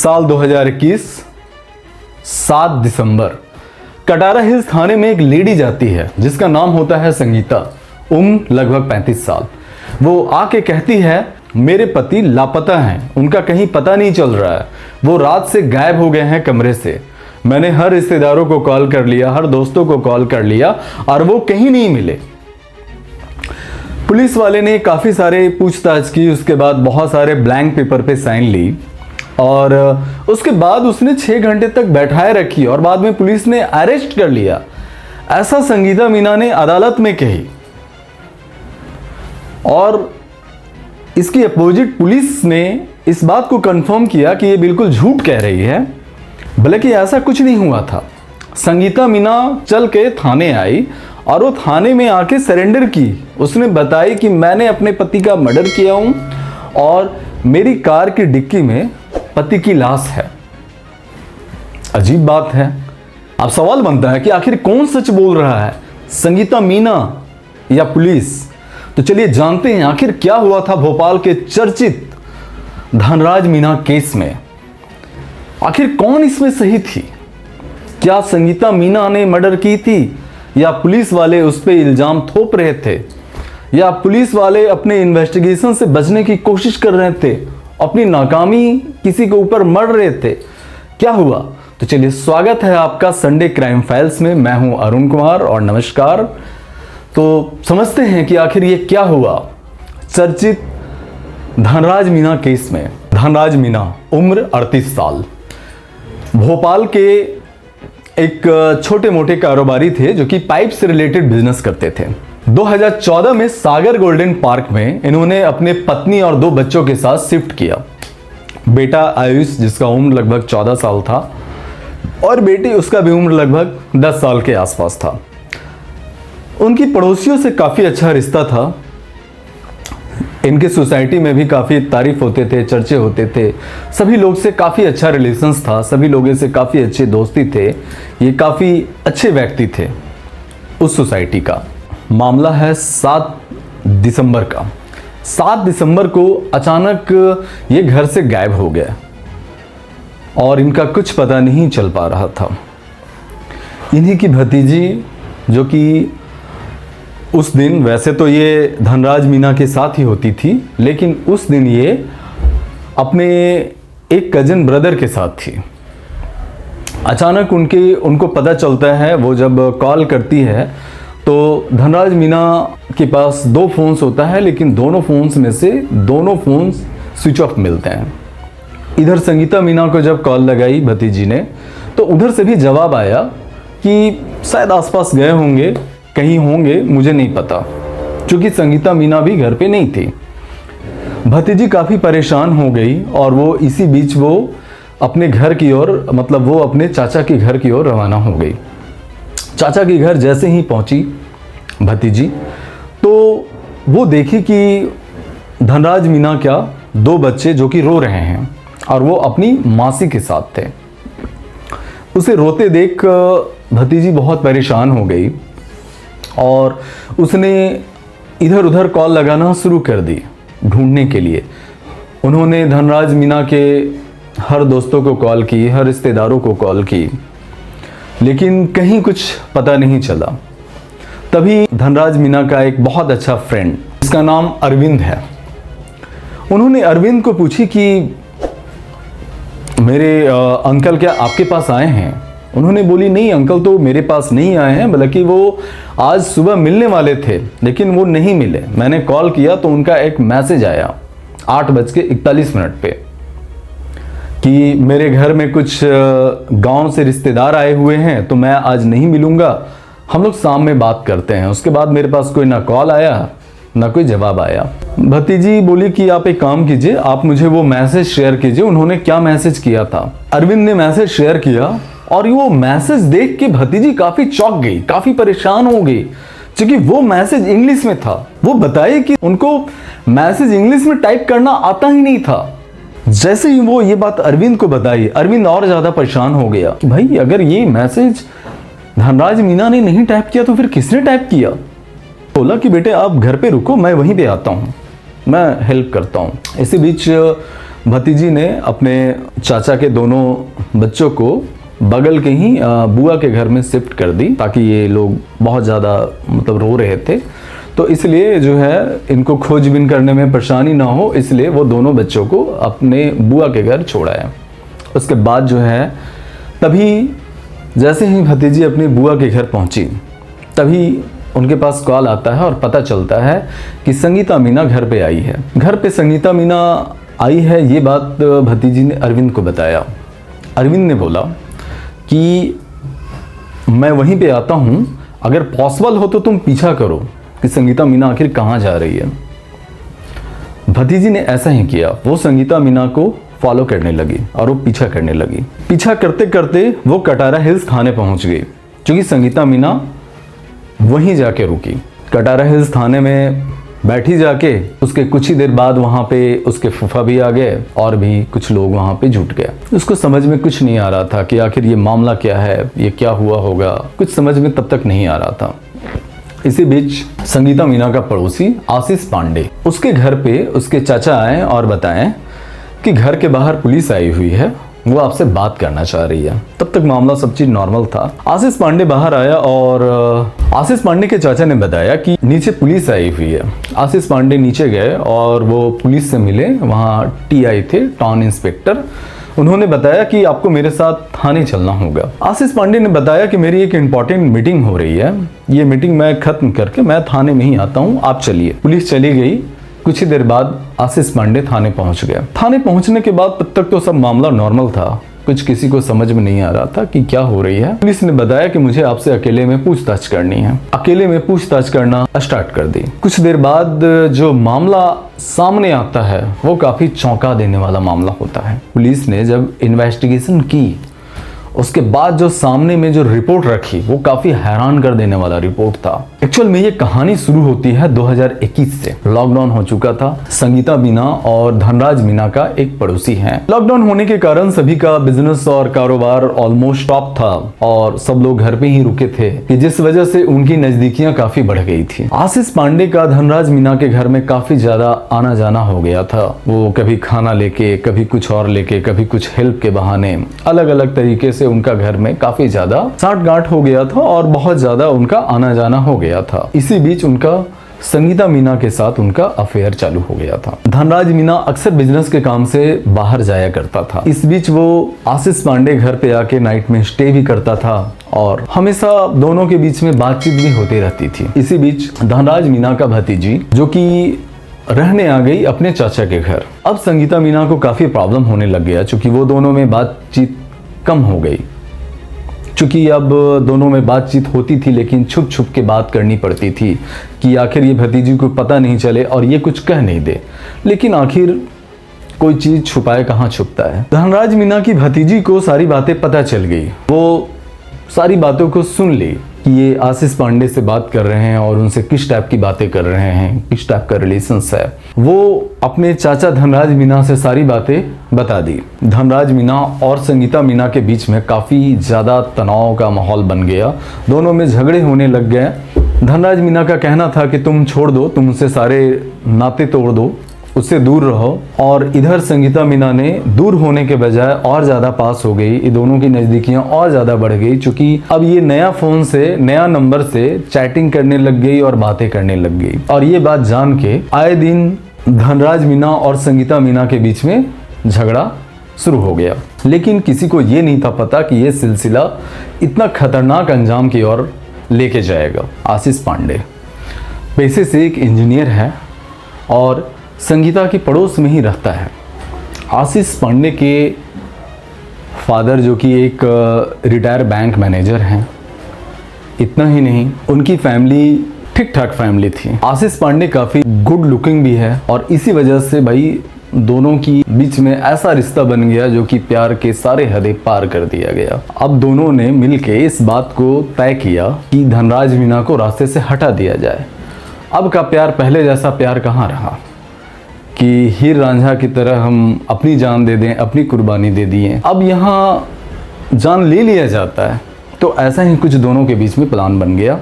साल 2021 7 दिसंबर कटारा हिल्स थाने में एक लेडी जाती है जिसका नाम होता है संगीता। उम्र लगभग 35 साल। वो आके कहती है मेरे पति लापता हैं, उनका कहीं पता नहीं चल रहा है, वो रात से गायब हो गए हैं कमरे से। मैंने हर रिश्तेदारों को कॉल कर लिया, हर दोस्तों को कॉल कर लिया और वो कहीं नहीं मिले। पुलिस वाले ने काफ़ी सारे पूछताछ की, उसके बाद बहुत सारे ब्लैंक पेपर पे साइन ली और उसके बाद उसने 6 घंटे तक बैठाए रखी और बाद में पुलिस ने अरेस्ट कर लिया। ऐसा संगीता मीना ने अदालत में कही और इसकी अपोजिट पुलिस ने इस बात को कंफर्म किया कि ये बिल्कुल झूठ कह रही है, बल्कि ऐसा कुछ नहीं हुआ था। संगीता मीना चल के थाने आई और वो थाने में आके सरेंडर की। उसने बताई कि मैंने अपने पति का मर्डर किया हूं और मेरी कार की डिक्की में पति की लाश है। अजीब बात है। अब सवाल बनता है कि आखिर कौन सच बोल रहा है, संगीता मीना या पुलिस? तो चलिए जानते हैं आखिर क्या हुआ था भोपाल के चर्चित धनराज मीना केस में। आखिर कौन इसमें सही थी? क्या संगीता मीना ने मर्डर की थी या पुलिस वाले उस पर इल्जाम थोप रहे थे, या पुलिस वाले अपने इन्वेस्टिगेशन से बचने की कोशिश कर रहे थे, अपनी नाकामी किसी के ऊपर मर रहे थे? क्या हुआ? तो चलिए स्वागत है आपका संडे क्राइम फाइल्स में। मैं हूं अरुण कुमार और नमस्कार। तो समझते हैं कि आखिर ये क्या हुआ चर्चित धनराज मीना केस में। धनराज मीना उम्र 38 साल, भोपाल के एक छोटे मोटे कारोबारी थे जो कि पाइप से रिलेटेड बिजनेस करते थे। 2014 में सागर गोल्डन पार्क में इन्होंने अपने पत्नी और 2 बच्चों के साथ शिफ्ट किया। बेटा आयुष जिसका उम्र लगभग 14 साल था और बेटी उसका भी उम्र लगभग 10 साल के आसपास था। उनकी पड़ोसियों से काफ़ी अच्छा रिश्ता था। इनके सोसाइटी में भी काफ़ी तारीफ होते थे, चर्चे होते थे, सभी लोग से काफ़ी अच्छा रिलेशंस था, सभी लोगों से काफ़ी अच्छे दोस्ती थे। ये काफ़ी अच्छे व्यक्ति थे उस सोसाइटी का। मामला है 7 दिसंबर का। 7 दिसंबर को अचानक ये घर से गायब हो गया और इनका कुछ पता नहीं चल पा रहा था। इन्हीं की भतीजी जो कि उस दिन, वैसे तो ये धनराज मीना के साथ ही होती थी, लेकिन उस दिन ये अपने एक कजन ब्रदर के साथ थी। अचानक उनको पता चलता है, वो जब कॉल करती है तो धनराज मीना के पास 2 फोन्स होता है, लेकिन दोनों फोन्स में से दोनों फोन्स स्विच ऑफ मिलते हैं। इधर संगीता मीना को जब कॉल लगाई भतीजी ने तो उधर से भी जवाब आया कि शायद आसपास गए होंगे, कहीं होंगे, मुझे नहीं पता, क्योंकि संगीता मीना भी घर पे नहीं थी। भतीजी काफ़ी परेशान हो गई और वो इसी बीच वो अपने घर की ओर, मतलब वो अपने चाचा के घर की ओर रवाना हो गई। चाचा के घर जैसे ही पहुंची भतीजी तो वो देखी कि धनराज मीना क्या 2 बच्चे जो कि रो रहे हैं और वो अपनी मासी के साथ थे। उसे रोते देख भतीजी बहुत परेशान हो गई और उसने इधर उधर कॉल लगाना शुरू कर दी ढूंढने के लिए। उन्होंने धनराज मीना के हर दोस्तों को कॉल की, हर रिश्तेदारों को कॉल की, लेकिन कहीं कुछ पता नहीं चला। तभी धनराज मीना का एक बहुत अच्छा फ्रेंड जिसका नाम अरविंद है, उन्होंने अरविंद को पूछी कि मेरे अंकल क्या आपके पास आए हैं? उन्होंने बोली नहीं, अंकल तो मेरे पास नहीं आए हैं, बल्कि वो आज सुबह मिलने वाले थे लेकिन वो नहीं मिले। मैंने कॉल किया तो उनका एक मैसेज आया 8:41 पे कि मेरे घर में कुछ गांव से रिश्तेदार आए हुए हैं तो मैं आज नहीं मिलूंगा, हम लोग शाम में बात करते हैं। उसके बाद मेरे पास कोई ना कॉल आया ना कोई जवाब आया। भतीजी बोली कि आप एक काम कीजिए, आप मुझे वो मैसेज शेयर कीजिए, उन्होंने क्या मैसेज किया था। अरविंद ने मैसेज शेयर किया और वो मैसेज देख के भतीजी काफी चौंक गई, काफी परेशान हो गई, क्योंकि वो मैसेज इंग्लिश में था। वो बताए कि उनको मैसेज इंग्लिश में टाइप करना आता ही नहीं था। जैसे ही वो ये बात अरविंद को बताई, अरविंद और ज्यादा परेशान हो गया कि भाई अगर ये मैसेज धनराज मीना ने नहीं टाइप किया तो फिर किसने टाइप किया? बोला कि बेटे आप घर पे रुको, मैं वहीं पे आता हूँ, मैं हेल्प करता हूँ। इसी बीच भतीजी ने अपने चाचा के दोनों बच्चों को बगल के ही बुआ के घर में शिफ्ट कर दी, ताकि ये लोग बहुत ज़्यादा मतलब रो रहे थे, तो इसलिए जो है इनको खोजबीन करने में परेशानी ना हो, इसलिए वो दोनों बच्चों को अपने बुआ के घर छोड़ाया। उसके बाद जो है तभी जैसे ही भतीजी अपनी बुआ के घर पहुंची, तभी उनके पास कॉल आता है और पता चलता है कि संगीता मीना घर पे आई है। घर पे संगीता मीना आई है, ये बात भतीजी ने अरविंद को बताया। अरविंद ने बोला कि मैं वहीं पे आता हूँ, अगर पॉसिबल हो तो तुम पीछा करो कि संगीता मीना आखिर कहाँ जा रही है। भतीजी ने ऐसा ही किया, वो संगीता मीना को फॉलो करने लगी और वो पीछा करने लगी। पीछा करते करते वो कटारा हिल्स थाने पहुंच गई, क्योंकि संगीता मीना वहीं जाके रुकी। कटारा हिल्स थाने में बैठी जाके उसके कुछ ही देर बाद वहाँ पे उसके फूफा भी आ गए और भी कुछ लोग वहाँ पे जुट गए। उसको समझ में कुछ नहीं आ रहा था कि आखिर ये मामला क्या है, ये क्या हुआ होगा, कुछ समझ में तब तक नहीं आ रहा था। इसी बीच संगीता मीना का पड़ोसी आशीष पांडे, उसके घर पे उसके चाचा आए और बताएं कि घर के बाहर पुलिस आई हुई है, वो आपसे बात करना चाह रही है। तब तक मामला सब चीज नॉर्मल था। आशीष पांडे बाहर आया और आशीष पांडे के चाचा ने बताया कि नीचे पुलिस आई हुई है। आशीष पांडे नीचे गए और वो पुलिस से मिले। वहाँ टीआई थे, टाउन इंस्पेक्टर। उन्होंने बताया कि आपको मेरे साथ थाने चलना होगा। आशीष पांडे ने बताया कि मेरी एक इम्पॉर्टेंट मीटिंग हो रही है, ये मीटिंग मैं खत्म करके मैं थाने में ही आता हूँ, आप चलिए। पुलिस चली गई। कुछ ही देर बाद आशीष पांडे थाने पहुंच गया। थाने पहुंचने के बाद तब तक तो सब मामला नॉर्मल था, कुछ किसी को समझ में नहीं आ रहा था कि क्या हो रही है। पुलिस ने बताया कि मुझे आपसे अकेले में पूछताछ करनी है। अकेले में पूछताछ करना स्टार्ट कर दी। कुछ देर बाद जो मामला सामने आता है वो काफी चौंका देने वाला मामला होता है। पुलिस ने जब इन्वेस्टिगेशन की, उसके बाद जो सामने में जो रिपोर्ट रखी वो काफी हैरान कर देने वाला रिपोर्ट था। एक्चुअल में ये कहानी शुरू होती है 2021 से। लॉकडाउन हो चुका था। संगीता मीना और धनराज मीना का एक पड़ोसी है। लॉकडाउन होने के कारण सभी का बिजनेस और कारोबार ऑलमोस्ट स्टॉप था और सब लोग घर पे ही रुके थे, कि जिस वजह से उनकी नजदीकियां काफी बढ़ गई थी। आशीष पांडे का धनराज मीना के घर में काफी ज्यादा आना जाना हो गया था। वो कभी खाना लेके, कभी कुछ और लेके, कभी कुछ हेल्प के बहाने, अलग अलग तरीके से उनका घर में काफी ज्यादा साठ गांठ हो गया था और बहुत ज्यादा उनका आना जाना हो गया था। इसी बीच उनका संगीता मीना के साथ उनका अफेयर चालू हो गया था। धनराज मीना अक्सर बिजनेस के काम से बाहर जाया करता था। इस बीच वो आशीष पांडे घर पे आके नाइट में स्टे भी करता था और हमेशा दोनों के बीच में बातचीत भी होती रहती थी। इसी बीच धनराज मीना का भतीजी जो कि रहने आ गई अपने चाचा के घर। अब संगीता मीना को काफी प्रॉब्लम होने लग गया, क्योंकि वो दोनों में बातचीत कम हो गई। चूंकि अब दोनों में बातचीत होती थी लेकिन छुप छुप के बात करनी पड़ती थी कि आखिर ये भतीजी को पता नहीं चले और ये कुछ कह नहीं दे। लेकिन आखिर कोई चीज छुपाए कहाँ छुपता है। धनराज मीना की भतीजी को सारी बातें पता चल गई। वो सारी बातों को सुन ली कि ये आशीष पांडे से बात कर रहे हैं और उनसे किस टाइप की बातें कर रहे हैं, किस टाइप का रिलेशंस है। वो अपने चाचा धनराज मीना से सारी बातें बता दी। धनराज मीना और संगीता मीना के बीच में काफ़ी ज़्यादा तनाव का माहौल बन गया। दोनों में झगड़े होने लग गए। धनराज मीना का कहना था कि तुम छोड़ दो, तुम उससे सारे नाते तोड़ दो, उससे दूर रहो। और इधर संगीता मीना ने दूर होने के बजाय और ज़्यादा पास हो गई। ये दोनों की नज़दीकियाँ और ज़्यादा बढ़ गई, क्योंकि अब ये नया फ़ोन से, नया नंबर से चैटिंग करने लग गई और बातें करने लग गई। और ये बात जान के आए दिन धनराज मीना और संगीता मीना के बीच में झगड़ा शुरू हो गया। लेकिन किसी को ये नहीं था पता कि ये सिलसिला इतना खतरनाक अंजाम की ओर लेके जाएगा। आशीष पांडे पेशे से एक इंजीनियर है और संगीता की पड़ोस में ही रहता है। आशीष पांडे के फादर जो कि एक रिटायर बैंक मैनेजर हैं। इतना ही नहीं, उनकी फैमिली ठीक ठाक फैमिली थी। आशीष पांडे काफ़ी गुड लुकिंग भी है और इसी वजह से भाई दोनों की बीच में ऐसा रिश्ता बन गया जो कि प्यार के सारे हदें पार कर दिया गया। अब दोनों ने मिलके इस बात को तय किया कि धनराज मीना को रास्ते से हटा दिया जाए। अब का प्यार पहले जैसा प्यार कहाँ रहा कि हीर रांझा की तरह हम अपनी जान दे दें, अपनी कुर्बानी दे दिए। अब यहाँ जान ले लिया जाता है। तो ऐसा ही कुछ दोनों के बीच में प्लान बन गया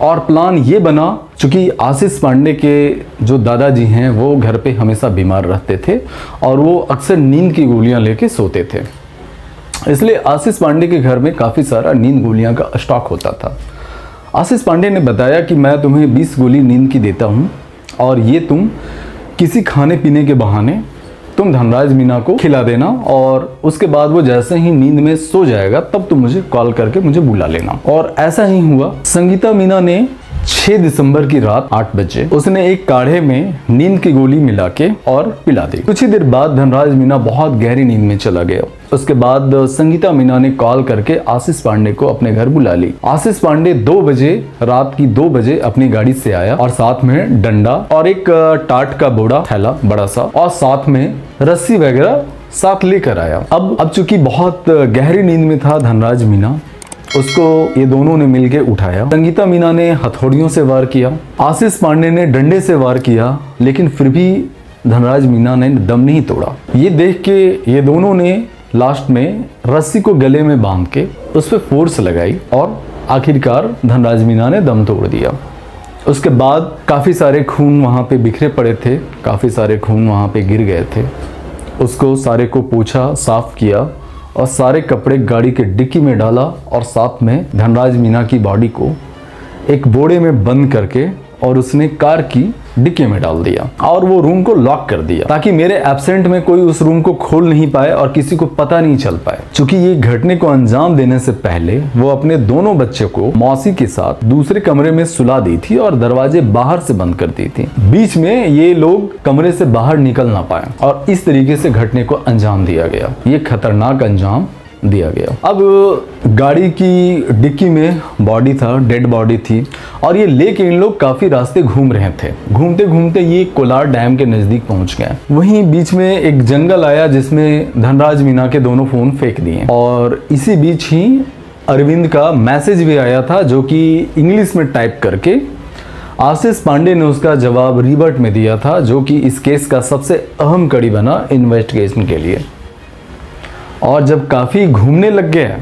और प्लान ये बना, चूँकि आशीष पांडे के जो दादाजी हैं वो घर पे हमेशा बीमार रहते थे और वो अक्सर नींद की गोलियां लेके सोते थे, इसलिए आशीष पांडे के घर में काफ़ी सारा नींद गोलियां का स्टॉक होता था। आशीष पांडे ने बताया कि मैं तुम्हें 20 गोली नींद की देता हूँ और ये तुम किसी खाने पीने के बहाने तुम धनराज मीना को खिला देना और उसके बाद वो जैसे ही नींद में सो जाएगा तब तुम मुझे कॉल करके मुझे बुला लेना। और ऐसा ही हुआ। संगीता मीना ने 6 दिसंबर की रात 8 बजे उसने एक काढ़े में नींद की गोली मिला के और पिला दी। कुछ ही देर बाद धनराज मीना बहुत गहरी नींद में चला गया। उसके बाद संगीता मीना ने कॉल करके आशीष पांडे को अपने घर बुला ली। आशीष पांडे 2 बजे, रात की 2 बजे अपनी गाड़ी से आया और साथ में डंडा और एक टाट का बोरा थैला बड़ा सा और साथ में रस्सी वगैरह साथ लेकर आया। अब चूंकि बहुत गहरी नींद में था धनराज मीना, उसको ये दोनों ने मिलकर उठाया। संगीता मीना ने हथौड़ियों से वार किया, आशीष पांडे ने डंडे से वार किया, लेकिन फिर भी धनराज मीना ने दम नहीं तोड़ा। ये देख के ये दोनों ने लास्ट में रस्सी को गले में बांध के उस पर फोर्स लगाई और आखिरकार धनराज मीना ने दम तोड़ दिया। उसके बाद काफ़ी सारे खून वहाँ पे बिखरे पड़े थे, काफ़ी सारे खून वहाँ पे गिर गए थे। उसको सारे को पोंछा, साफ किया और सारे कपड़े गाड़ी के डिक्की में डाला और साथ में धनराज मीना की बॉडी को एक बोरे में बंद करके और उसने कार की डिक्की में डाल दिया और वो रूम को लॉक कर दिया ताकि मेरे एब्सेंट में कोई उस रूम को खोल नहीं पाए और किसी को पता नहीं चल पाए। चूंकि ये घटने को अंजाम देने से पहले वो अपने दोनों बच्चे को मौसी के साथ दूसरे कमरे में सुला दी थी और दरवाजे बाहर से बंद कर दी थी, बीच में ये लोग कमरे से बाहर निकल ना पाए और इस तरीके से घटने को अंजाम दिया गया। ये खतरनाक अंजाम दिया गया। अब गाड़ी की डिक्की में बॉडी था, डेड बॉडी थी और ये लेके इन लोग काफी रास्ते घूम रहे थे। घूमते घूमते ये कोलार डैम के नजदीक पहुंच गए। वहीं बीच में एक जंगल आया जिसमें धनराज मीना के दोनों फोन फेंक दिए और इसी बीच ही अरविंद का मैसेज भी आया था जो कि इंग्लिश में टाइप करके आशीष पांडे ने उसका जवाब रिवर्ट में दिया था, जो कि इस केस का सबसे अहम कड़ी बना इन्वेस्टिगेशन के लिए। और जब काफ़ी घूमने लग गए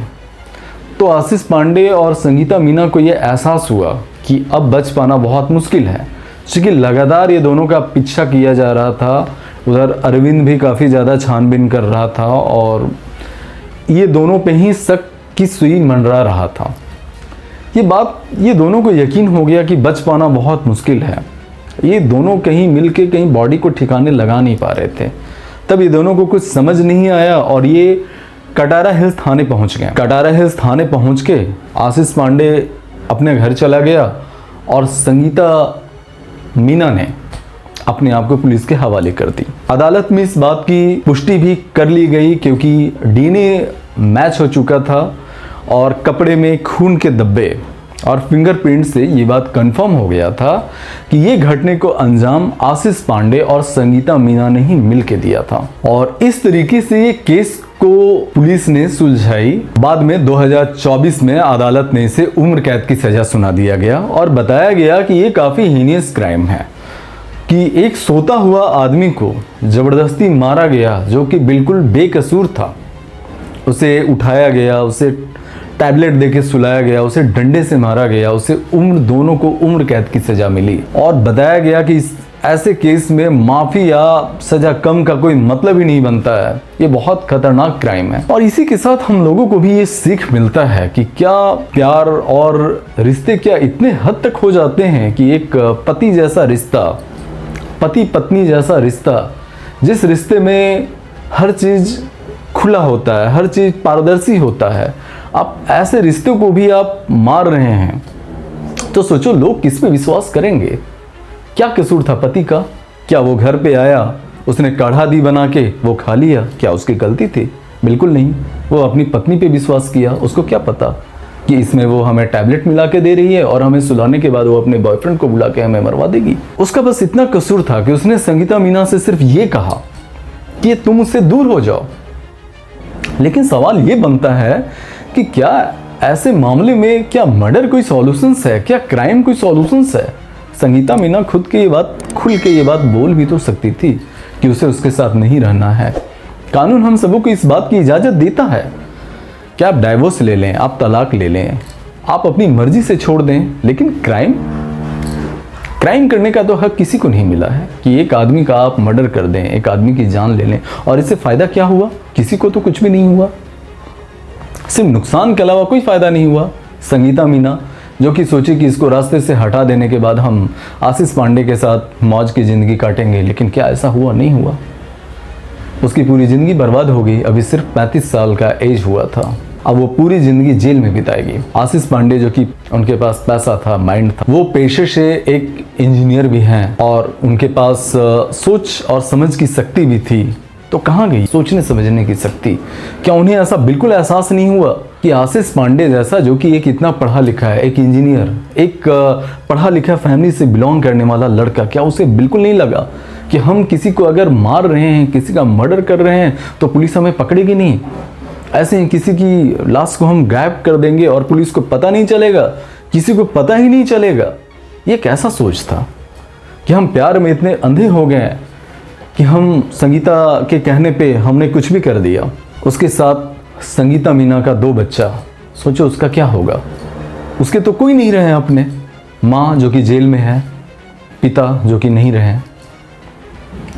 तो आशीष पांडे और संगीता मीना को यह एहसास हुआ कि अब बच पाना बहुत मुश्किल है, क्योंकि लगातार ये दोनों का पीछा किया जा रहा था। उधर अरविंद भी काफ़ी ज़्यादा छानबीन कर रहा था और ये दोनों पे ही शक की सुई मंडरा रहा था। ये दोनों को यकीन हो गया कि बच पाना बहुत मुश्किल है। ये दोनों कहीं मिलके कहीं बॉडी को ठिकाने लगा नहीं पा रहे थे। तब ये दोनों को कुछ समझ नहीं आया और ये कटारा हिल्स थाने पहुंच गए। कटारा हिल्स थाने पहुंच के आशीष पांडे अपने घर चला गया और संगीता मीना ने अपने आप को पुलिस के हवाले कर दी। अदालत में इस बात की पुष्टि भी कर ली गई क्योंकि डीएनए मैच हो चुका था और कपड़े में खून के धब्बे और फिंगरप्रिंट से ये बात कंफर्म हो गया था कि ये घटने को अंजाम आशीष पांडे और संगीता मीना ने ही मिलके दिया था। और इस तरीके से ये केस को पुलिस ने सुलझाई। बाद में 2024 में अदालत ने इसे उम्र कैद की सजा सुना दिया गया और बताया गया कि ये काफी हीनियस क्राइम है कि एक सोता हुआ आदमी को जबरदस्ती मारा गया जो कि बिल्कुल बेकसूर था। उसे उठाया गया, उसे टैबलेट देके सुलाया गया, उसे डंडे से मारा गया, उसे दोनों को उम्र कैद की सजा मिली और बताया गया कि ऐसे केस में माफी या सजा कम का कोई मतलब ही नहीं बनता है। ये बहुत खतरनाक क्राइम है और इसी के साथ हम लोगों को भी ये सीख मिलता है कि क्या प्यार और रिश्ते क्या इतने हद तक हो जाते हैं कि एक पति जैसा रिश्ता, पति पत्नी जैसा रिश्ता, जिस रिश्ते में हर चीज खुला होता है, हर चीज पारदर्शी होता है, आप ऐसे रिश्तों को भी आप मार रहे हैं तो सोचो लोग किस पे विश्वास करेंगे। क्या कसूर था पति का? क्या वो घर पे आया, उसने काढ़ा दी बना के वो खा लिया, क्या उसकी गलती थी? बिल्कुल नहीं। वो अपनी पत्नी पे विश्वास किया। उसको क्या पता कि इसमें वो हमें टैबलेट मिला के दे रही है और हमें सुलाने के बाद वो अपने बॉयफ्रेंड को बुला के हमें मरवा देगी। उसका बस इतना कसूर था कि उसने संगीता मीना से सिर्फ ये कहा कि तुम उससे दूर हो जाओ। लेकिन सवाल ये बनता है कि क्या ऐसे मामले में क्या मर्डर कोई सॉल्यूशंस है, क्या क्राइम कोई सॉल्यूशंस है? संगीता मीना खुल के ये बात बोल भी तो सकती थी कि उसे उसके साथ नहीं रहना है। कानून हम सबों को इस बात की इजाज़त देता है कि आप डाइवोर्स ले लें, आप तलाक ले लें, आप अपनी मर्जी से छोड़ दें, लेकिन क्राइम करने का तो हक किसी को नहीं मिला है कि एक आदमी का आप मर्डर कर दें, एक आदमी की जान ले लें। और इससे फ़ायदा क्या हुआ? किसी को तो कुछ भी नहीं हुआ, सिर्फ नुकसान के अलावा कोई फ़ायदा नहीं हुआ। संगीता मीना जो कि सोची कि इसको रास्ते से हटा देने के बाद हम आशीष पांडे के साथ मौज की ज़िंदगी काटेंगे, लेकिन क्या ऐसा हुआ? नहीं हुआ। उसकी पूरी ज़िंदगी बर्बाद हो गई। अभी सिर्फ 35 साल का एज हुआ था। अब वो पूरी ज़िंदगी जेल में बिताएगी। आशीष पांडे जो कि उनके पास पैसा था, माइंड था, वो पेशे से एक इंजीनियर भी हैं और उनके पास सोच और समझ की शक्ति भी थी। तो कहाँ गई सोचने समझने की शक्ति? क्या उन्हें ऐसा बिल्कुल एहसास नहीं हुआ कि आशीष पांडे जैसा, जो कि एक इतना पढ़ा लिखा है, एक इंजीनियर, एक पढ़ा लिखा फैमिली से बिलोंग करने वाला लड़का, क्या उसे बिल्कुल नहीं लगा कि हम किसी को अगर मार रहे हैं, किसी का मर्डर कर रहे हैं तो पुलिस हमें पकड़ेगी नहीं? ऐसे ही किसी की लाश को हम गायब कर देंगे और पुलिस को पता नहीं चलेगा, किसी को पता ही नहीं चलेगा। ये कैसा सोच था कि हम प्यार में इतने अंधे हो गए कि हम संगीता के कहने पे हमने कुछ भी कर दिया। उसके साथ संगीता मीना का 2 बच्चा, सोचो उसका क्या होगा। उसके तो कोई नहीं रहे अपने, माँ जो कि जेल में है, पिता जो कि नहीं रहे।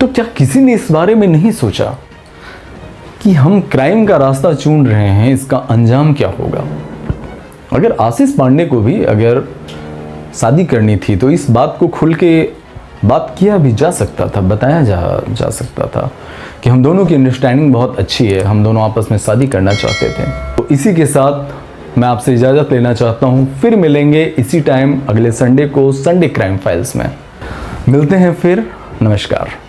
तो क्या किसी ने इस बारे में नहीं सोचा कि हम क्राइम का रास्ता चुन रहे हैं, इसका अंजाम क्या होगा? अगर आशीष पांडे को भी अगर शादी करनी थी तो इस बात को खुल के बात किया भी जा सकता था, बताया जा सकता था कि हम दोनों की अंडरस्टैंडिंग बहुत अच्छी है, हम दोनों आपस में शादी करना चाहते थे। तो इसी के साथ मैं आपसे इजाज़त लेना चाहता हूँ। फिर मिलेंगे इसी टाइम अगले संडे को, संडे क्राइम फाइल्स में मिलते हैं फिर। नमस्कार।